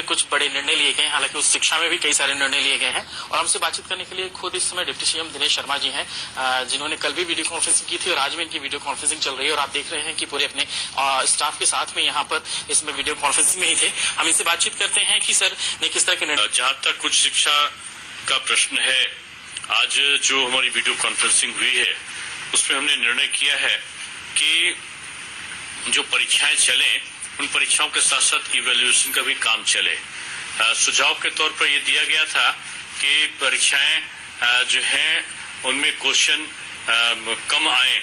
से कुछ बड़े निर्णय लिए गए हैं। हालांकि उस शिक्षा में भी कई सारे निर्णय लिए गए हैं और हमसे बातचीत करने के लिए खुद इस समय डिप्टी सीएम दिनेश शर्मा जी हैं, जिन्होंने कल भी वीडियो कॉन्फ्रेंसिंग की थी और आज भी इनकी वीडियो कॉन्फ्रेंसिंग चल रही है और आप देख रहे हैं कि पूरे अपने स्टाफ के साथ में यहाँ पर इसमें वीडियो कॉन्फ्रेंसिंग में ही थे। हम इनसे बातचीत करते हैं कि सर ने किस तरह के निर्णय। जहाँ तक कुछ शिक्षा का प्रश्न है, आज जो हमारी वीडियो कॉन्फ्रेंसिंग हुई है उसमें हमने निर्णय किया है कि जो परीक्षाएं चले उन परीक्षाओं के साथ साथ इवैल्यूएशन का भी काम चले। सुझाव के तौर पर यह दिया गया था कि परीक्षाएं जो हैं उनमें क्वेश्चन कम आए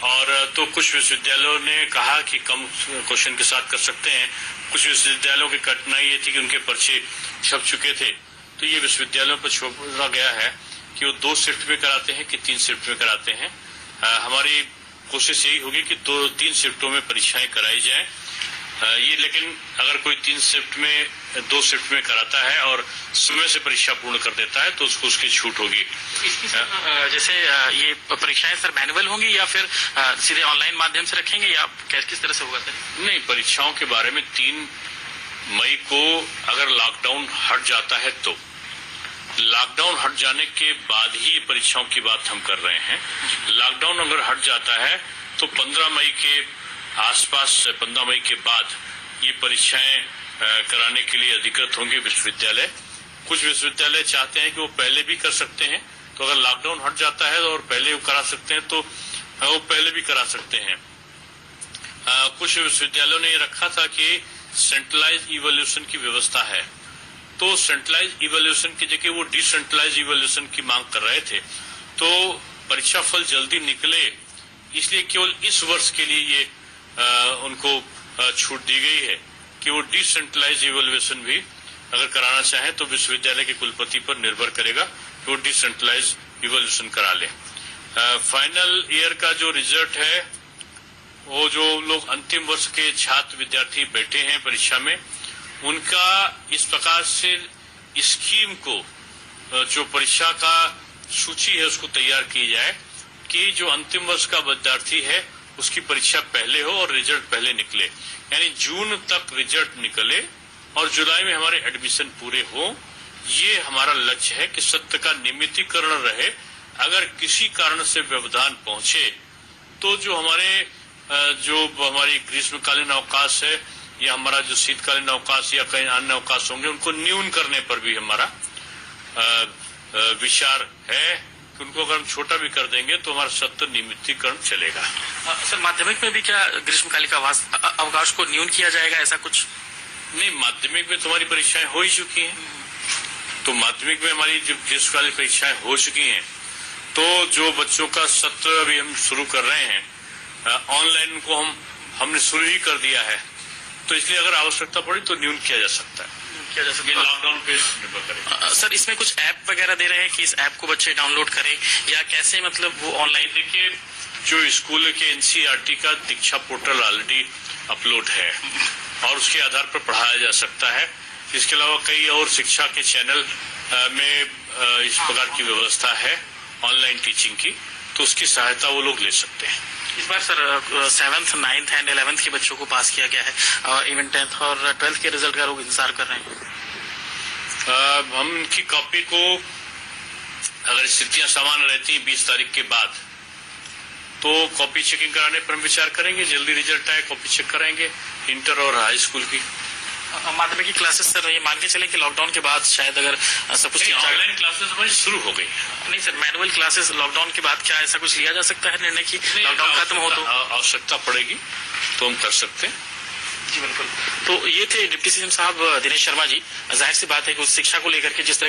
और तो कुछ विश्वविद्यालयों ने कहा कि कम क्वेश्चन के साथ कर सकते हैं। कुछ विश्वविद्यालयों की कठिनाई ये थी कि उनके पर्चे छप चुके थे, तो ये विश्वविद्यालयों पर छोड़ा गया है कि वो 2 शिफ्ट में कराते हैं कि 3 शिफ्ट में कराते हैं। हमारी कोशिश यही होगी कि 2-3 शिफ्टों में परीक्षाएं कराई जाएं। ये लेकिन अगर कोई 2 शिफ्ट में कराता है और समय से परीक्षा पूर्ण कर देता है तो उसको उसकी छूट होगी। जैसे ये परीक्षाएं सर मैनुअल होंगी या फिर सीधे ऑनलाइन माध्यम से रखेंगे या किस तरह से होगा सर? नहीं, परीक्षाओं के बारे में 3 मई को अगर लॉकडाउन हट जाता है तो लॉकडाउन हट जाने के बाद ही परीक्षाओं की बात हम कर रहे हैं। लॉकडाउन अगर हट जाता है तो 15 मई के आसपास, 15 मई के बाद ये परीक्षाएं कराने के लिए अधिकृत होंगे विश्वविद्यालय। कुछ विश्वविद्यालय चाहते हैं कि वो पहले भी कर सकते हैं, तो अगर लॉकडाउन हट जाता है और पहले वो करा सकते हैं तो वो पहले भी करा सकते हैं। कुछ विश्वविद्यालयों ने ये रखा था कि सेंट्रलाइज इवैल्यूएशन की व्यवस्था है, तो सेंट्रलाइज इवैल्यूएशन की जगह वो डिसेंट्रलाइज इवैल्यूएशन की मांग कर रहे थे। तो परीक्षा फल जल्दी निकले इसलिए केवल इस वर्ष के लिए ये उनको छूट दी गई है कि वो डिसेंट्रलाइज इवैल्यूएशन भी अगर कराना चाहे तो विश्वविद्यालय के कुलपति पर निर्भर करेगा कि वो डिसेंट्रलाइज इवैल्यूएशन करा ले। फाइनल ईयर का जो रिजल्ट है, वो जो लोग अंतिम वर्ष के छात्र विद्यार्थी बैठे हैं परीक्षा में, उनका इस प्रकार से स्कीम को, जो परीक्षा का सूची है उसको तैयार की जाए कि जो अंतिम वर्ष का विद्यार्थी है उसकी परीक्षा पहले हो और रिजल्ट पहले निकले, यानी जून तक रिजल्ट निकले और जुलाई में हमारे एडमिशन पूरे हो। ये हमारा लक्ष्य है कि सत्य का नियमितीकरण रहे। अगर किसी कारण से व्यवधान पहुंचे तो जो हमारी ग्रीष्मकालीन अवकाश है या हमारा जो शीतकालीन अवकाश या कहीं अन्य अवकाश होंगे उनको न्यून करने पर भी हमारा विचार है कि उनको अगर हम छोटा भी कर देंगे तो हमारा सत्य नियमितीकरण चलेगा। सर, माध्यमिक में भी क्या ग्रीष्मकालीन अवकाश को न्यून किया जाएगा, ऐसा कुछ? नहीं, माध्यमिक में तुम्हारी परीक्षाएं हो ही चुकी हैं, तो माध्यमिक में हमारी जब ग्रीष्मकालीन परीक्षाएं हो चुकी हैं तो जो बच्चों का सत्र अभी हम शुरू कर रहे हैं, ऑनलाइन को हमने शुरू ही कर दिया है, तो इसलिए अगर आवश्यकता पड़ी तो न्यून किया जा सकता है। लॉकडाउन पे निर्भर करेगा। सर, इसमें कुछ ऐप वगैरह दे रहे हैं कि इस ऐप को बच्चे डाउनलोड करें या कैसे, मतलब वो ऑनलाइन? देखिए, जो स्कूल के एनसीईआरटी का दीक्षा पोर्टल ऑलरेडी अपलोड है और उसके आधार पर पढ़ाया जा सकता है। इसके अलावा कई और शिक्षा के चैनल में इस प्रकार की व्यवस्था है ऑनलाइन टीचिंग की, तो उसकी सहायता वो लोग ले सकते हैं। इस बार sir 7th, 9th and 11th के बच्चों को पास किया गया है और इवन 10th और 12th के रिजल्ट का लोग इंतजार कर रहे हैं। हम उनकी कॉपी को, अगर स्थितियां सामान्य रहती 20 तारीख के बाद, तो कॉपी चेकिंग कराने पर हम विचार करेंगे। जल्दी रिजल्ट आए कॉपी चेक कराएंगे इंटर और हाई स्कूल की। माध्यमिक की क्लासेस सर, ये मान के चले कि लॉकडाउन के बाद शायद अगर सब कुछ ऑनलाइन क्लासेस हमारी शुरू हो गई। नहीं सर, मैनुअल क्लासेस लॉकडाउन के बाद क्या ऐसा कुछ लिया जा सकता है निर्णय की लॉकडाउन खत्म हो तो? आवश्यकता पड़ेगी तो हम कर सकते हैं। जी बिल्कुल। तो ये थे डिप्टी सीएम साहब दिनेश शर्मा जी। जाहिर सी बात है कि उस शिक्षा को लेकर के जिस तरह